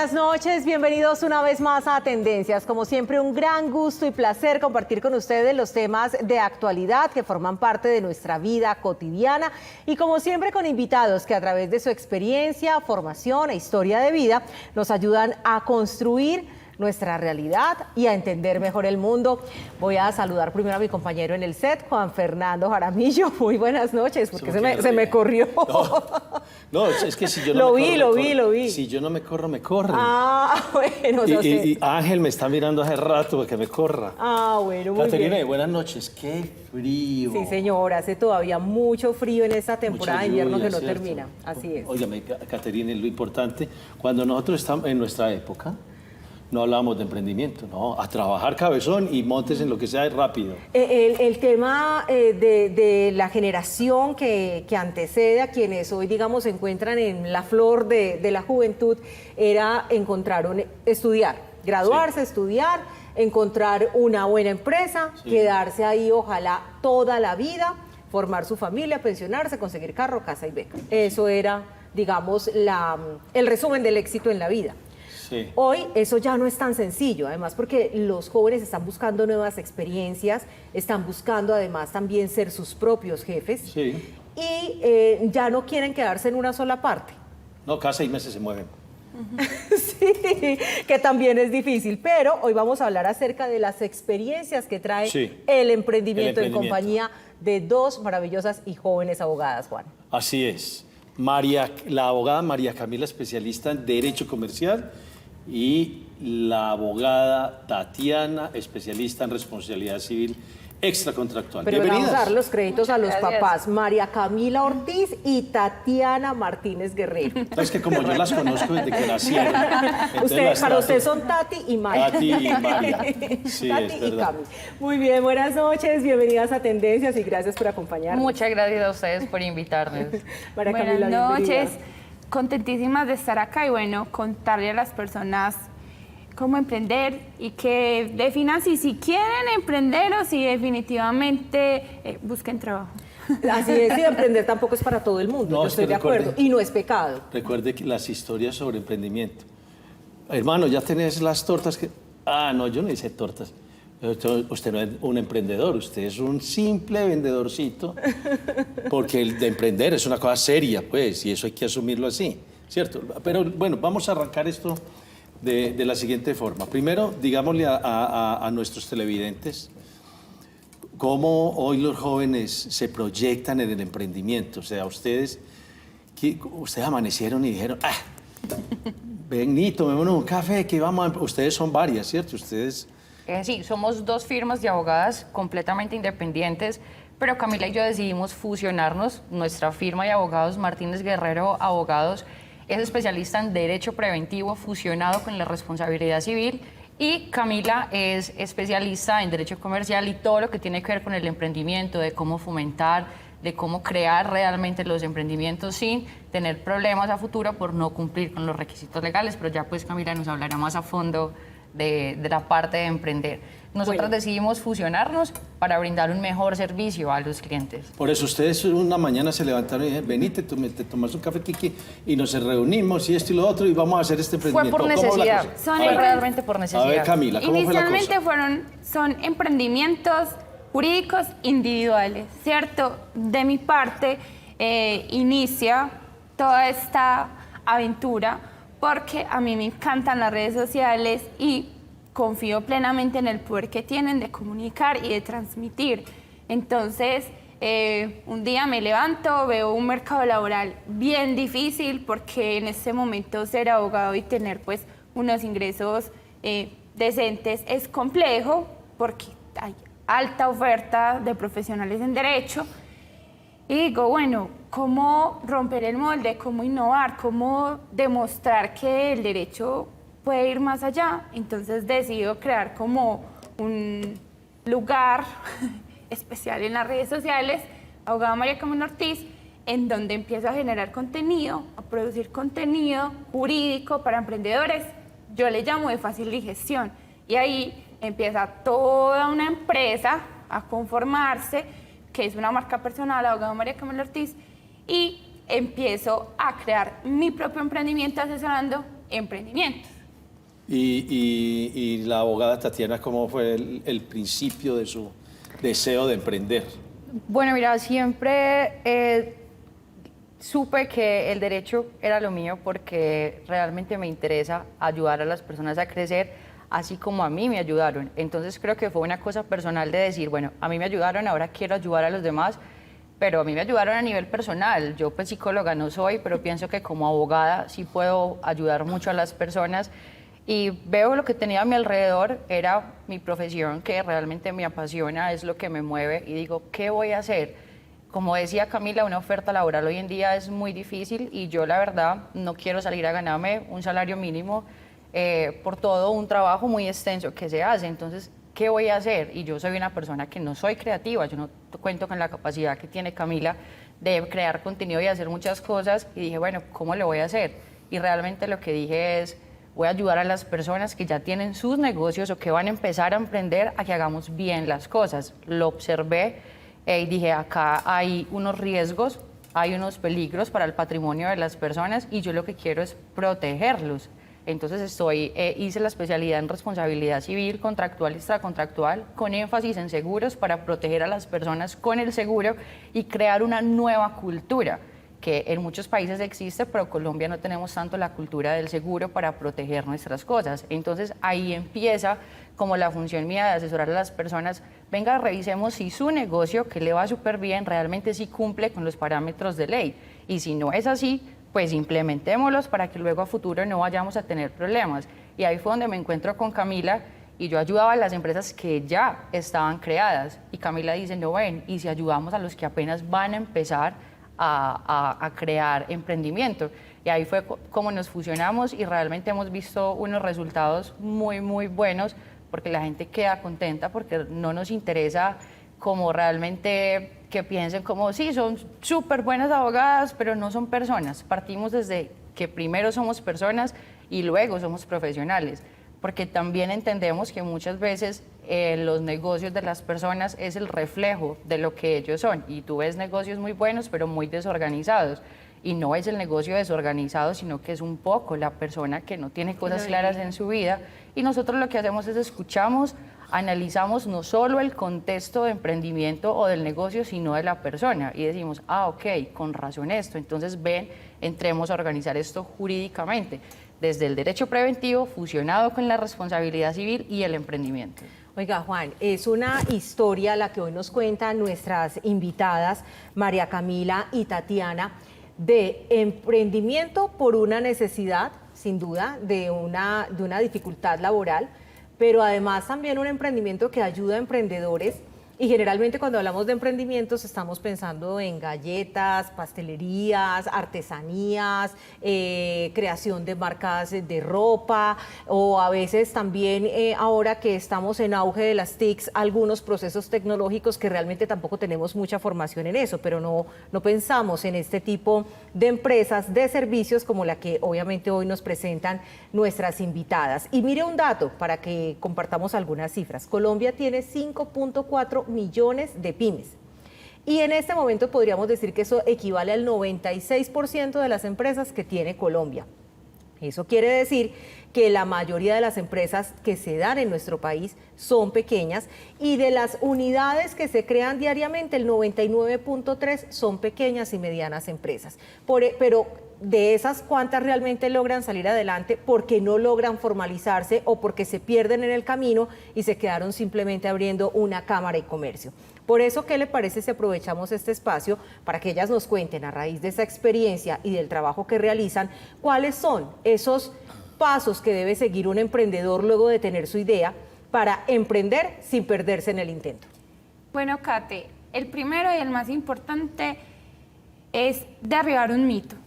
buenas noches, bienvenidos una vez más a Tendencias. Como siempre, un gran gusto y placer compartir con ustedes los temas de actualidad que forman parte de nuestra vida cotidiana y como siempre con invitados que a través de su experiencia, formación e historia de vida nos ayudan a construir nuestra realidad y a entender mejor el mundo. Voy a saludar primero a mi compañero en el set, Juan Fernando Jaramillo. Muy buenas noches, porque se me corrió. No, es que si yo no lo vi. Si yo no me corro, me corren. Ah, bueno. Y Ángel me está mirando hace rato para que me corra. Ah, bueno, muy Caterina, bien. buenas noches. Qué frío. Sí, señor, hace todavía mucho frío en esta temporada de invierno que no ¿cierto? termina. Así es. Óigame, Caterina, lo importante, cuando nosotros estamos en nuestra época, no hablábamos de emprendimiento, no, a trabajar cabezón y montes en lo que sea rápido. El tema de la generación que antecede a quienes hoy, digamos, se encuentran en la flor de la juventud, era estudiar, graduarse, estudiar, encontrar una buena empresa, quedarse ahí ojalá toda la vida, formar su familia, pensionarse, conseguir carro, casa y beca. Eso era, digamos, el resumen del éxito en la vida. Sí. Hoy eso ya no es tan sencillo, además porque los jóvenes están buscando nuevas experiencias, están buscando además también ser sus propios jefes y ya no quieren quedarse en una sola parte. No, cada 6 meses se mueven. Sí, que también es difícil, pero hoy vamos a hablar acerca de las experiencias que trae el emprendimiento en compañía de dos maravillosas y jóvenes abogadas, Juan. Así es. La abogada María Camila, especialista en Derecho Comercial, y la abogada Tatiana, especialista en responsabilidad civil extracontractual. Pero vamos Bienvenidas. a dar los créditos a los Gracias. papás, María Camila Ortiz y Tatiana Martínez Guerrero. No, es que como yo las conozco desde que nacieron. Para usted son Tati y María. Tati y María. Sí, Tati es y verdad. Cami. Muy bien, buenas noches, bienvenidas a Tendencias y gracias por acompañarnos. Muchas gracias a ustedes por invitarnos. María Buenas Camila, bienvenida. noches, contentísimas de estar acá y bueno, contarle a las personas cómo emprender y que definan si quieren emprender o si definitivamente busquen trabajo. Así es, y emprender tampoco es para todo el mundo, No, yo es estoy que de acuerdo, y no es pecado. Recuerde que las historias sobre emprendimiento. Hermano, ¿ya tenés las tortas que...? Ah, no, yo no hice tortas. Usted no es un emprendedor, usted es un simple vendedorcito, porque el de emprender es una cosa seria, pues, y eso hay que asumirlo así, ¿cierto? Pero bueno, vamos a arrancar esto de la siguiente forma. Primero, digámosle a nuestros televidentes cómo hoy los jóvenes se proyectan en el emprendimiento. O sea, ustedes amanecieron y dijeron, vení, tomémonos un café, que vamos a... Ustedes son varias, ¿cierto? Ustedes... Sí, somos dos firmas de abogadas completamente independientes, pero Camila y yo decidimos fusionarnos. Nuestra firma de abogados Martínez Guerrero Abogados es especialista en derecho preventivo fusionado con la responsabilidad civil y Camila es especialista en derecho comercial y todo lo que tiene que ver con el emprendimiento, de cómo fomentar, de cómo crear realmente los emprendimientos sin tener problemas a futuro por no cumplir con los requisitos legales, pero ya pues Camila nos hablará más a fondo de la parte de emprender. Nosotros decidimos fusionarnos para brindar un mejor servicio a los clientes. Por eso ustedes una mañana se levantaron y dijeron, vení, te tomas un café, Kiki, y nos reunimos y esto y lo otro y vamos a hacer este Fue emprendimiento. por ¿Cómo la necesidad, cosa? fue realmente por necesidad. A ver, Camila, ¿cómo fue la cosa? Inicialmente son emprendimientos jurídicos individuales, ¿cierto? De mi parte inicia toda esta aventura porque a mí me encantan las redes sociales y confío plenamente en el poder que tienen de comunicar y de transmitir. Entonces, un día me levanto, veo un mercado laboral bien difícil porque en este momento ser abogado y tener pues unos ingresos decentes es complejo porque hay alta oferta de profesionales en derecho. Y digo, bueno, ¿cómo romper el molde? ¿Cómo innovar? ¿Cómo demostrar que el derecho puede ir más allá? Entonces decido crear como un lugar especial en las redes sociales, abogada María Camila Ortiz, en donde empiezo a generar contenido, a producir contenido jurídico para emprendedores. Yo le llamo de fácil digestión. Y ahí empieza toda una empresa a conformarse, que es una marca personal, abogada María Camila Ortiz, y empiezo a crear mi propio emprendimiento asesorando emprendimientos. Y la abogada Tatiana, ¿cómo fue el principio de su deseo de emprender? Bueno, mira, siempre supe que el derecho era lo mío porque realmente me interesa ayudar a las personas a crecer, así como a mí me ayudaron. Entonces creo que fue una cosa personal de decir, bueno, a mí me ayudaron, ahora quiero ayudar a los demás, pero a mí me ayudaron a nivel personal. Yo pues psicóloga no soy, pero pienso que como abogada sí puedo ayudar mucho a las personas. Y veo lo que tenía a mi alrededor, era mi profesión que realmente me apasiona, es lo que me mueve y digo, ¿qué voy a hacer? Como decía Camila, una oferta laboral hoy en día es muy difícil y yo la verdad no quiero salir a ganarme un salario mínimo por todo un trabajo muy extenso que se hace. Entonces, ¿qué voy a hacer? Y yo soy una persona que no soy creativa, yo no cuento con la capacidad que tiene Camila de crear contenido y hacer muchas cosas. Y dije, bueno, ¿cómo lo voy a hacer? Y realmente lo que dije es, voy a ayudar a las personas que ya tienen sus negocios o que van a empezar a emprender a que hagamos bien las cosas. Lo observé y dije, acá hay unos riesgos, hay unos peligros para el patrimonio de las personas y yo lo que quiero es protegerlos. Entonces hice la especialidad en responsabilidad civil, contractual y extracontractual, con énfasis en seguros para proteger a las personas con el seguro y crear una nueva cultura que en muchos países existe, pero en Colombia no tenemos tanto la cultura del seguro para proteger nuestras cosas. Entonces ahí empieza como la función mía de asesorar a las personas, venga, revisemos si su negocio, que le va súper bien, realmente sí cumple con los parámetros de ley. Y si no es así, pues implementémoslos para que luego a futuro no vayamos a tener problemas. Y ahí fue donde me encuentro con Camila y yo ayudaba a las empresas que ya estaban creadas. Y Camila dice, no ven, y si ayudamos a los que apenas van a empezar a crear emprendimiento. Y ahí fue como nos fusionamos y realmente hemos visto unos resultados muy, muy buenos porque la gente queda contenta porque no nos interesa como realmente que piensen como, sí, son súper buenas abogadas, pero no son personas. Partimos desde que primero somos personas y luego somos profesionales, porque también entendemos que muchas veces los negocios de las personas es el reflejo de lo que ellos son. Y tú ves negocios muy buenos, pero muy desorganizados. Y no es el negocio desorganizado, sino que es un poco la persona que no tiene cosas claras en su vida. Y nosotros lo que hacemos es escuchamos, analizamos no solo el contexto de emprendimiento o del negocio, sino de la persona. Y decimos, ah, ok, con razón esto. Entonces ven, entremos a organizar esto jurídicamente, desde el derecho preventivo fusionado con la responsabilidad civil y el emprendimiento. Oiga, Juan, es una historia la que hoy nos cuentan nuestras invitadas, María Camila y Tatiana, de emprendimiento por una necesidad, sin duda, de una dificultad laboral, pero además también un emprendimiento que ayuda a emprendedores. Y generalmente cuando hablamos de emprendimientos estamos pensando en galletas, pastelerías, artesanías, creación de marcas de ropa o a veces también ahora que estamos en auge de las TICs, algunos procesos tecnológicos que realmente tampoco tenemos mucha formación en eso, pero no pensamos en este tipo de empresas, de servicios como la que obviamente hoy nos presentan nuestras invitadas. Y mire un dato para que compartamos algunas cifras. Colombia tiene 5.4 millones de pymes. Y en este momento podríamos decir que eso equivale al 96% de las empresas que tiene Colombia. Eso quiere decir que la mayoría de las empresas que se dan en nuestro país son pequeñas y de las unidades que se crean diariamente, el 99.3 son pequeñas y medianas empresas. Pero de esas, ¿cuántas realmente logran salir adelante porque no logran formalizarse o porque se pierden en el camino y se quedaron simplemente abriendo una cámara de comercio? Por eso, ¿qué le parece si aprovechamos este espacio para que ellas nos cuenten a raíz de esa experiencia y del trabajo que realizan, cuáles son esos pasos que debe seguir un emprendedor luego de tener su idea para emprender sin perderse en el intento? Bueno, Kate, el primero y el más importante es derribar un mito,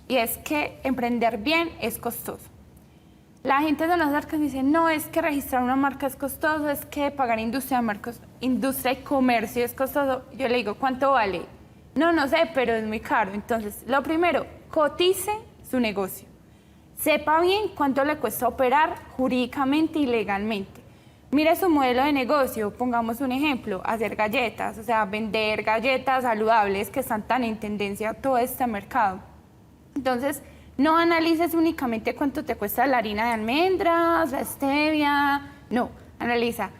y es que emprender bien es costoso. La gente de las marcas dice, no, es que registrar una marca es costoso, es que pagar industria y comercio es costoso. Yo le digo, ¿cuánto vale? No sé, pero es muy caro. Entonces, lo primero, cotice su negocio. Sepa bien cuánto le cuesta operar jurídicamente y legalmente. Mire su modelo de negocio, pongamos un ejemplo, hacer galletas, o sea, vender galletas saludables que están tan en tendencia a todo este mercado. Entonces, No analices únicamente cuánto te cuesta la harina de almendras, la stevia, no, analiza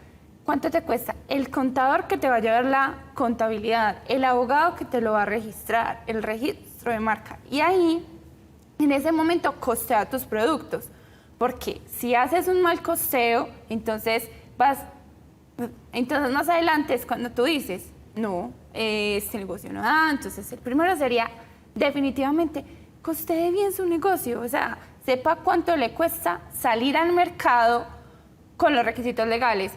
cuánto te cuesta el contador que te va a llevar la contabilidad, el abogado que te lo va a registrar, el registro de marca. Y ahí, en ese momento, costea tus productos. Porque si haces un mal costeo, entonces más adelante es cuando tú dices, no, este negocio no da. Entonces el primero sería definitivamente costee bien su negocio, o sea, sepa cuánto le cuesta salir al mercado con los requisitos legales.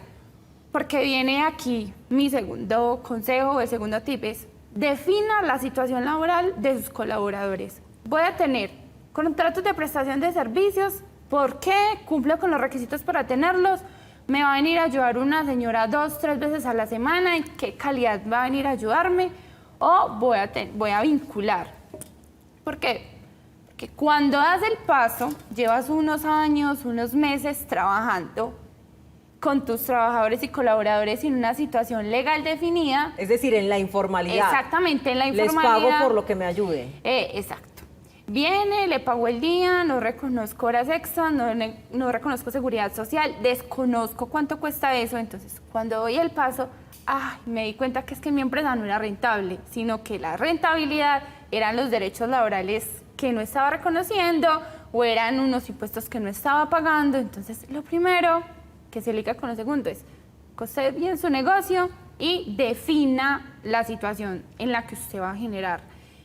Porque viene aquí mi segundo consejo, el segundo tip es, defina la situación laboral de sus colaboradores. Voy a tener contratos de prestación de servicios, ¿por qué? Cumplo con los requisitos para tenerlos. ¿Me va a venir a ayudar una señora 2, 3 veces a la semana? ¿En qué calidad va a venir a ayudarme? O voy a vincular. ¿Por qué? Porque cuando das el paso, llevas unos años, unos meses trabajando con tus trabajadores y colaboradores en una situación legal definida. Es decir, en la informalidad. Exactamente, en la informalidad. Les pago por lo que me ayuden. Exacto. Viene, le pago el día, no reconozco horas extras, no reconozco seguridad social, desconozco cuánto cuesta eso. Entonces, cuando doy el paso, me di cuenta que es que mi empresa no era rentable, sino que la rentabilidad eran los derechos laborales que no estaba reconociendo o eran unos impuestos que no estaba pagando. Entonces, lo primero que se liga con lo segundo es costee bien su negocio y defina la situación en la que usted va a generar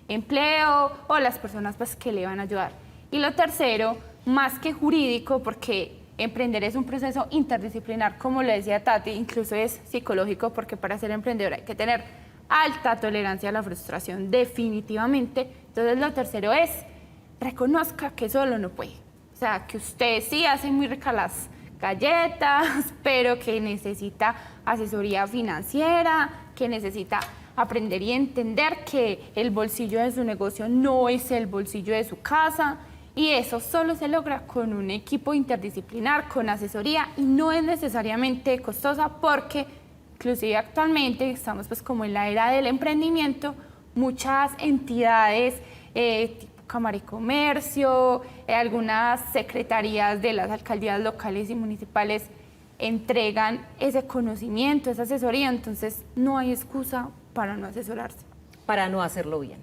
empleo o las personas pues, que le van a ayudar. Y lo tercero, más que jurídico, porque emprender es un proceso interdisciplinar, como lo decía Tati, incluso es psicológico, porque para ser emprendedor hay que tener alta tolerancia a la frustración, definitivamente. Entonces lo tercero es, reconozca que solo no puede. O sea, que usted sí hace muy ricas las galletas, pero que necesita asesoría financiera, que necesita aprender y entender que el bolsillo de su negocio no es el bolsillo de su casa, y eso solo se logra con un equipo interdisciplinar, con asesoría, y no es necesariamente costosa porque inclusive actualmente estamos pues como en la era del emprendimiento, muchas entidades tipo Cámara y Comercio, algunas secretarías de las alcaldías locales y municipales entregan ese conocimiento, esa asesoría, entonces no hay excusa para no asesorarse. Para no hacerlo bien.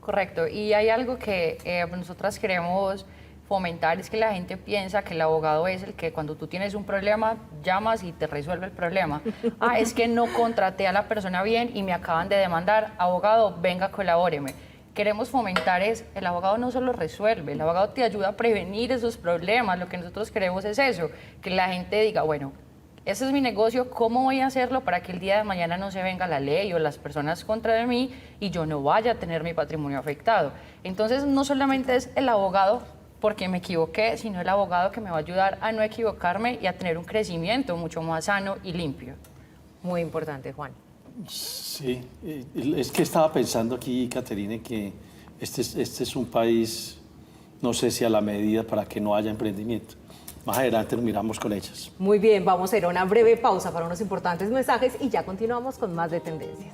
Correcto, y hay algo que nosotras queremos fomentar, es que la gente piensa que el abogado es el que cuando tú tienes un problema, llamas y te resuelve el problema. Es que no contraté a la persona bien y me acaban de demandar, abogado, venga, colabóreme. Queremos fomentar es, el abogado no solo resuelve, el abogado te ayuda a prevenir esos problemas, lo que nosotros queremos es eso, que la gente diga, bueno, ese es mi negocio, ¿cómo voy a hacerlo para que el día de mañana no se venga la ley o las personas contra de mí y yo no vaya a tener mi patrimonio afectado? Entonces, no solamente es el abogado porque me equivoqué, sino el abogado que me va a ayudar a no equivocarme y a tener un crecimiento mucho más sano y limpio. Muy importante, Juan. Sí, es que estaba pensando aquí, Caterine, que este es un país, no sé si a la medida para que no haya emprendimiento. Más adelante nos miramos con ellas. Muy bien, vamos a ir a una breve pausa para unos importantes mensajes y ya continuamos con más de Tendencias.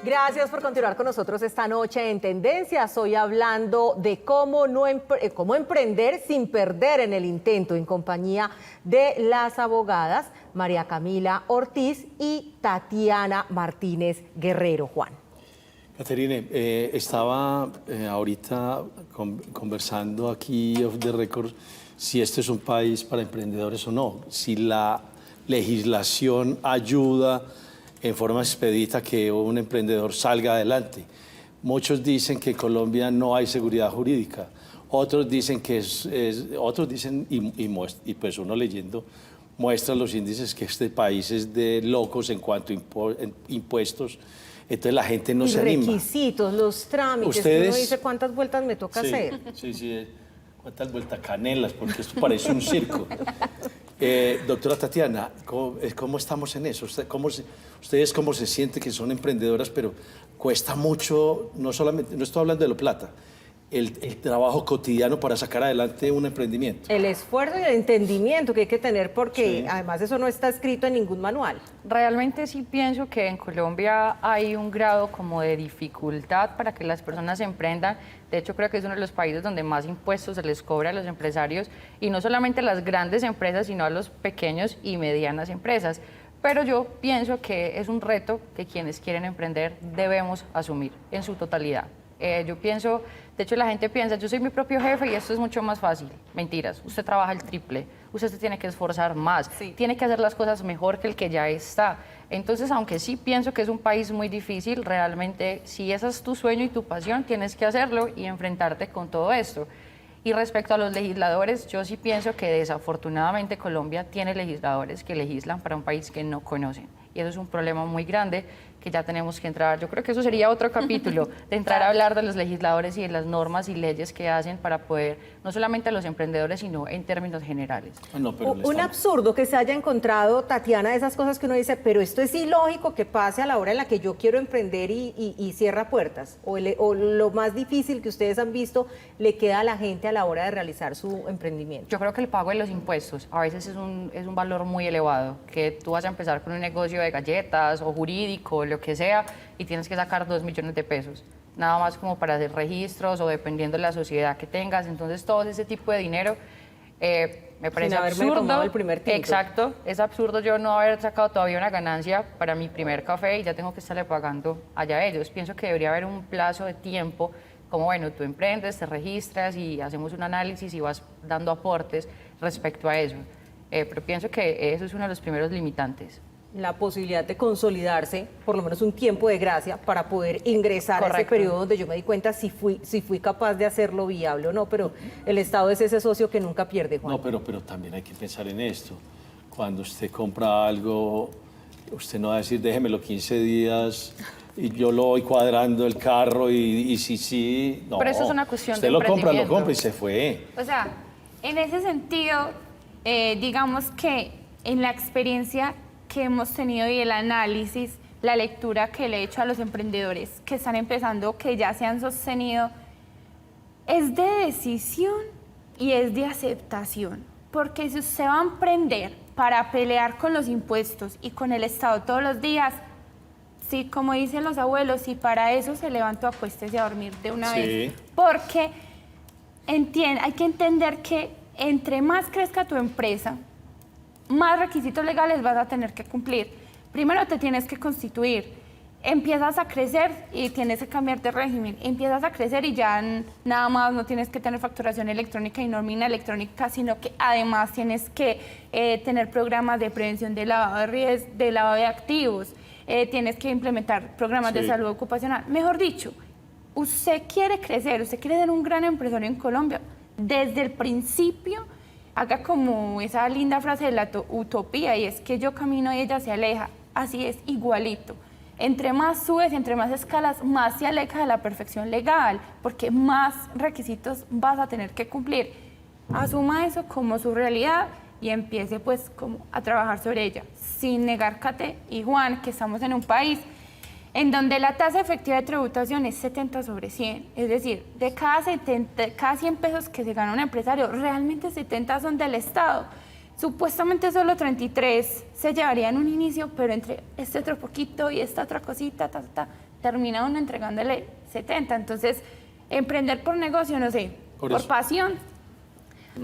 Gracias por continuar con nosotros esta noche en Tendencias. Hoy hablando de cómo emprender sin perder en el intento, en compañía de las abogadas María Camila Ortiz y Tatiana Martínez Guerrero. Juan. Caterine, estaba ahorita conversando aquí off the record si este es un país para emprendedores o no, si la legislación ayuda en forma expedita que un emprendedor salga adelante. Muchos dicen que en Colombia no hay seguridad jurídica, otros dicen que otros dicen, y pues uno leyendo muestra los índices que este país es de locos en cuanto a impuestos, entonces la gente no se anima. Los requisitos, los trámites, Ustedes, uno dice cuántas vueltas me toca hacer. Sí, cuántas vueltas canelas, porque esto parece un circo. Doctora Tatiana, ¿cómo estamos en eso? ¿Ustedes cómo se sienten que son emprendedoras, pero cuesta mucho, no estoy hablando de la plata, el trabajo cotidiano para sacar adelante un emprendimiento. El esfuerzo y el entendimiento que hay que tener porque Sí. además eso no está escrito en ningún manual. Realmente sí pienso que en Colombia hay un grado como de dificultad para que las personas emprendan. De hecho, creo que es uno de los países donde más impuestos se les cobra a los empresarios y no solamente a las grandes empresas, sino a los pequeños y medianas empresas. Pero yo pienso que es un reto que quienes quieren emprender debemos asumir en su totalidad. Yo pienso, de hecho la gente piensa, yo soy mi propio jefe y esto es mucho más fácil. Mentiras, usted trabaja el triple, usted se tiene que esforzar más, tiene que hacer las cosas mejor que el que ya está. Entonces, aunque sí pienso que es un país muy difícil, realmente si ese es tu sueño y tu pasión, tienes que hacerlo y enfrentarte con todo esto. Y respecto a los legisladores, yo sí pienso que desafortunadamente Colombia tiene legisladores que legislan para un país que no conocen. Y eso es un problema muy grande que ya tenemos que entrar. Yo creo que eso sería otro capítulo, de entrar a hablar de los legisladores y de las normas y leyes que hacen para poder, no solamente a los emprendedores, sino en términos generales. No, pero Un absurdo que se haya encontrado, Tatiana, de esas cosas que uno dice, pero esto es ilógico que pase a la hora en la que yo quiero emprender y cierra puertas. O lo más difícil que ustedes han visto le queda a la gente a la hora de realizar su emprendimiento. Yo creo que el pago de los impuestos a veces es un valor muy elevado, que tú vas a empezar con un negocio de galletas o jurídico, lo que sea, y tienes que sacar 2 millones de pesos. Nada más como para hacer registros o dependiendo de la sociedad que tengas. Entonces, todo ese tipo de dinero me parece haberme absurdo. tomado el primer tinto. Exacto, es absurdo yo no haber sacado todavía una ganancia para mi primer café y ya tengo que estarle pagando allá a ellos. Pienso que debería haber un plazo de tiempo, como bueno, tú emprendes, te registras y hacemos un análisis y vas dando aportes respecto a eso. Pero pienso que eso es uno de los primeros limitantes. La posibilidad de consolidarse, por lo menos un tiempo de gracia, para poder ingresar a ese Correcto. periodo donde yo me di cuenta si fui capaz de hacerlo viable o no, pero el Estado es ese socio que nunca pierde, Juan. No, pero también hay que pensar en esto. Cuando usted compra algo, usted no va a decir, déjemelo 15 días y yo lo voy cuadrando el carro y sí, no. Pero eso es una cuestión usted de lo compra emprendimiento. y se fue. O sea, en ese sentido, digamos que en la experiencia que hemos tenido y el análisis, la lectura que le he hecho a los emprendedores que están empezando, que ya se han sostenido, es de decisión y es de aceptación. Porque si usted va a emprender para pelear con los impuestos y con el Estado todos los días, sí, como dicen los abuelos, y para eso se levantó, acuéstese a dormir de una Sí. vez. Porque hay que entender que entre más crezca tu empresa, más requisitos legales vas a tener que cumplir. Primero te tienes que constituir, empiezas a crecer y tienes que cambiar de régimen, empiezas a crecer y ya nada más no tienes que tener facturación electrónica y nómina electrónica, sino que además tienes que tener programas de prevención de lavado de lavado de activos, tienes que implementar programas de Sí. salud ocupacional. Mejor dicho, usted quiere crecer, usted quiere ser un gran empresario en Colombia, desde el principio haga como esa linda frase de la utopía, y es que yo camino y ella se aleja. Así es, igualito. Entre más subes, entre más escalas, más se aleja de la perfección legal, porque más requisitos vas a tener que cumplir. Asuma eso como su realidad y empiece pues como a trabajar sobre ella, sin negar, Kate y Juan, que estamos en un país en donde la tasa efectiva de tributación es 70/100. Es decir, de cada 100 pesos que se gana un empresario, realmente 70 son del Estado. Supuestamente solo 33 se llevarían un inicio, pero entre este otro poquito y esta otra cosita, termina uno entregándole 70. Entonces, emprender por negocio, no sé, Por por eso. pasión.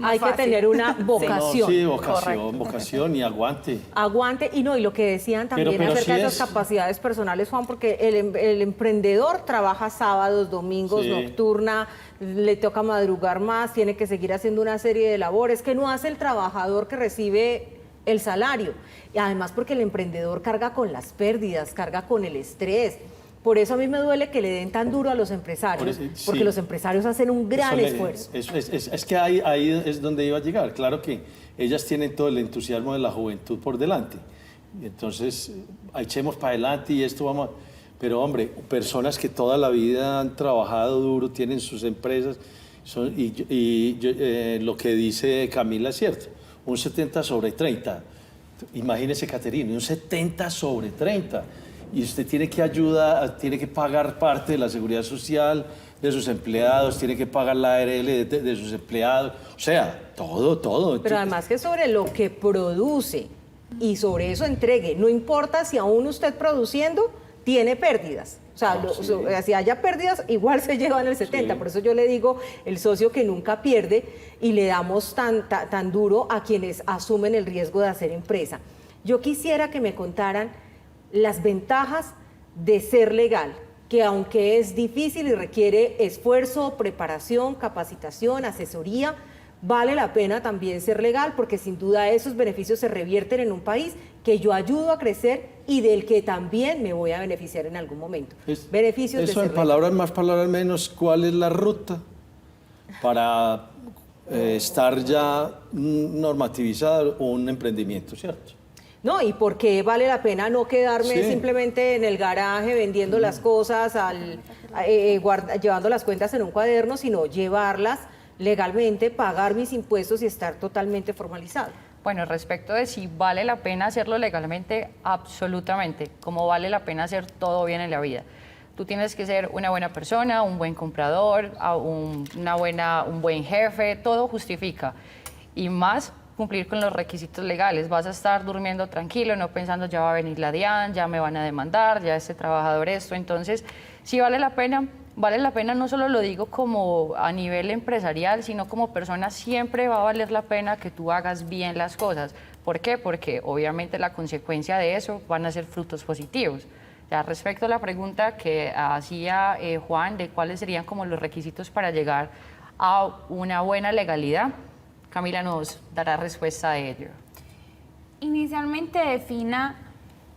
Hay que fácil. tener una vocación. Sí, Correcto. vocación y aguante. Aguante, y lo que decían también Pero acerca sí de esas es- capacidades personales, Juan, porque el emprendedor trabaja sábados, domingos, Sí. nocturna, le toca madrugar más, tiene que seguir haciendo una serie de labores que no hace el trabajador que recibe el salario. Y además porque el emprendedor carga con las pérdidas, carga con el estrés. Por eso a mí me duele que le den tan duro a los empresarios, Por eso, sí. porque los empresarios hacen un gran Eso esfuerzo. es que ahí es donde iba a llegar. Claro que ellas tienen todo el entusiasmo de la juventud por delante. Y entonces, echemos para adelante y esto vamos a... Pero hombre, personas que toda la vida han trabajado duro, tienen sus empresas, lo que dice Camila es cierto, un 70/30. Imagínese, Caterina, un 70/30. Y usted tiene que ayudar, tiene que pagar parte de la seguridad social, de sus empleados, tiene que pagar la ARL de sus empleados, o sea, todo. Pero además que sobre lo que produce y sobre eso entregue, no importa si aún usted produciendo tiene pérdidas. O sea, si haya pérdidas, igual se llevan el 70. Sí. Por eso yo le digo, el socio que nunca pierde, y le damos tan duro a quienes asumen el riesgo de hacer empresa. Yo quisiera que me contaran las ventajas de ser legal, que aunque es difícil y requiere esfuerzo, preparación, capacitación, asesoría, vale la pena también ser legal, porque sin duda esos beneficios se revierten en un país que yo ayudo a crecer y del que también me voy a beneficiar en algún momento. Beneficios de eso ser en legal. palabras más, palabras menos, ¿cuál es la ruta para estar ya normativizado un emprendimiento, cierto? No, y por qué vale la pena no quedarme Sí. simplemente en el garaje vendiendo las cosas, llevando las cuentas en un cuaderno, sino llevarlas legalmente, pagar mis impuestos y estar totalmente formalizado. Bueno, respecto de si vale la pena hacerlo legalmente, absolutamente, como vale la pena hacer todo bien en la vida. Tú tienes que ser una buena persona, un buen comprador, un buen jefe, todo justifica. Y más cumplir con los requisitos legales. Vas a estar durmiendo tranquilo, no pensando ya va a venir la DIAN, ya me van a demandar, ya este trabajador esto. Entonces, sí vale la pena no solo lo digo como a nivel empresarial, sino como persona siempre va a valer la pena que tú hagas bien las cosas. ¿Por qué? Porque obviamente la consecuencia de eso van a ser frutos positivos. Ya respecto a la pregunta que hacía Juan de cuáles serían como los requisitos para llegar a una buena legalidad, Camila nos dará respuesta a ello. Inicialmente defina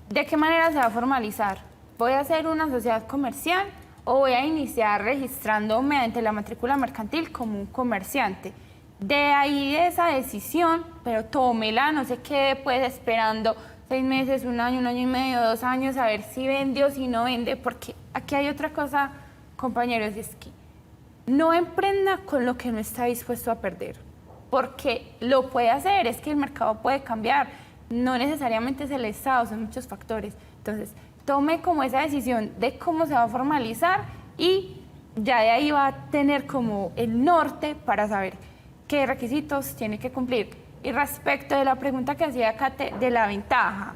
de qué manera se va a formalizar. ¿Voy a hacer una sociedad comercial o voy a iniciar registrando mediante la matrícula mercantil como un comerciante? De ahí esa decisión, pero tómela, no se quede pues esperando 6 meses, un año y medio, 2 años a ver si vende o si no vende, porque aquí hay otra cosa, compañeros, es que no emprenda con lo que no está dispuesto a perder, porque lo puede hacer, es que el mercado puede cambiar, no necesariamente es el Estado, son muchos factores. Entonces, tome como esa decisión de cómo se va a formalizar y ya de ahí va a tener como el norte para saber qué requisitos tiene que cumplir. Y respecto de la pregunta que hacía Kate de la ventaja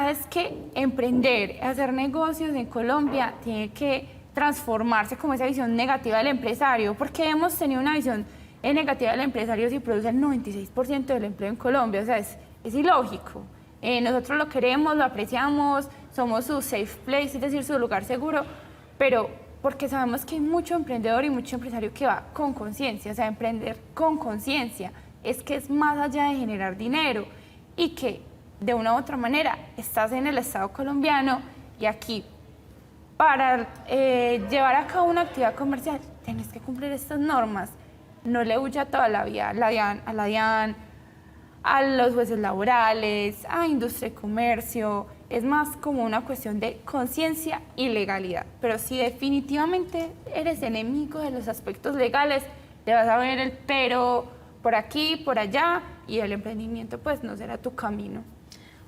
es que emprender, hacer negocios en Colombia tiene que transformarse como esa visión negativa del empresario, porque hemos tenido una visión negativa del empresario si produce el 96% del empleo en Colombia, o sea, es ilógico. Nosotros lo queremos, lo apreciamos, somos su safe place, es decir, su lugar seguro, pero porque sabemos que hay mucho emprendedor y mucho empresario que va con conciencia, o sea, emprender con conciencia, es que es más allá de generar dinero y que de una u otra manera estás en el Estado colombiano y aquí para llevar a cabo una actividad comercial tienes que cumplir estas normas. No le huya toda la vida a la DIAN, a los jueces laborales, a industria y comercio. Es más como una cuestión de conciencia y legalidad. Pero si definitivamente eres enemigo de los aspectos legales, te vas a ver el pero por aquí, por allá, y el emprendimiento pues no será tu camino.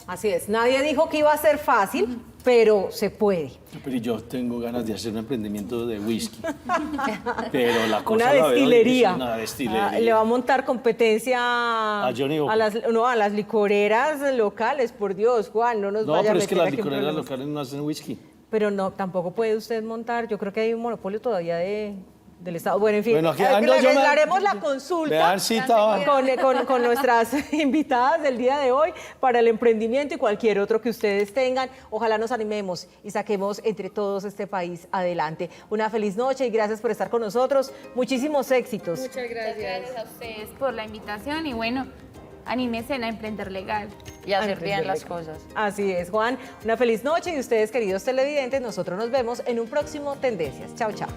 Así es, nadie dijo que iba a ser fácil, pero se puede. Pero yo tengo ganas de hacer un emprendimiento de whisky. Pero la cosa Una la veo destilería. difícil, una destilería. Le va a montar competencia A Johnny Walker. a las licoreras locales, por Dios, Juan, no nos No, vaya a pero es que meter las aquí en licoreras problemas. locales no hacen whisky. Pero no, tampoco puede usted montar, yo creo que hay un monopolio todavía del Estado. Bueno, en fin, Bueno, aquí- le no, yo me- haremos la Me consulta dan cita. con nuestras invitadas del día de hoy para el emprendimiento y cualquier otro que ustedes tengan. Ojalá nos animemos y saquemos entre todos este país adelante. Una feliz noche y gracias por estar con nosotros. Muchísimos éxitos. Muchas gracias a ustedes por la invitación y bueno, anímense a emprender legal. Y hacer bien las cosas. Así es, Juan. Una feliz noche y ustedes, queridos televidentes, nosotros nos vemos en un próximo Tendencias. Chao, chao.